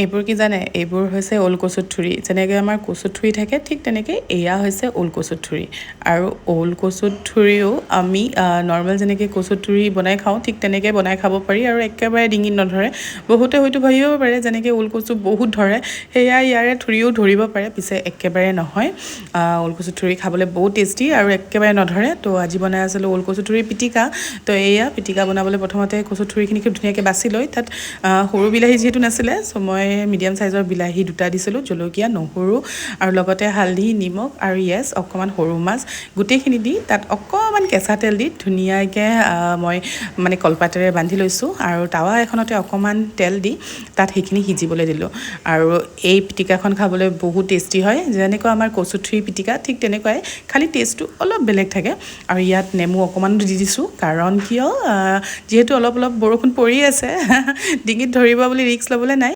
এইবোৰ কি জানে, এইবোৰ হৈছে ওলকচুৰ থুৰি। যেনেকৈ আমাৰ কচুৰ থুৰি থাকে ঠিক তেনেকৈ এয়া হৈছে ওলকচুৰ থুৰি। আৰু ওলকচুৰ থুৰিও আমি নৰ্মেল যেনেকৈ কচুৰ থুৰি বনাই খাওঁ ঠিক তেনেকৈ বনাই খাব পাৰি আৰু একেবাৰে ডিঙিত নধৰে। বহুতে হয়তো ভাবিব পাৰে যেনেকৈ ওলকচু বহুত ধৰে সেয়া ইয়াৰে থুৰিও ধৰিব পাৰে, পিছে একেবাৰে নহয়। ওলকচুৰ থুৰি খাবলৈ বহুত টেষ্টি আৰু একেবাৰে নধৰে। তো আজি বনাই আছিলোঁ ওলকচুৰ থুৰি পিটিকা। তো এয়া পিটিকা বনাবলৈ প্ৰথমতে কচুৰ থুৰিখিনি খুব ধুনীয়াকৈ বাছি লৈ তাত সৰু বিলাহী যিহেতু নাছিলে মই মিডিয়াম সাইজৰ বিলাহী দুটা দিছিলোঁ, জলকীয়া, নহৰু আৰু লগতে হালধি, নিমখ আৰু অকণমান সৰু মাছ গোটেইখিনি দি তাত অকণমান কেঁচা তেল দি ধুনীয়াকৈ মই মানে কলপাতেৰে বান্ধি লৈছোঁ আৰু টাৱা এখনতে অকণমান তেল দি তাত সেইখিনি সিজিবলৈ দিলোঁ। আৰু এই পিটিকাখন খাবলৈ বহুত টেষ্টি হয়, যেনেকুৱা আমাৰ কচুৰ থুৰি পিটিকা ঠিক তেনেকুৱাই, খালি টেষ্টটো অলপ বেলেগ থাকে। আৰু ইয়াত নেমু অকণমানো দি দিছোঁ, কাৰণ কিয় যিহেতু অলপ অলপ বৰষুণ পৰি আছে ডিঙিত ধৰিব বুলি ৰিস্ক ল'বলৈ নাই।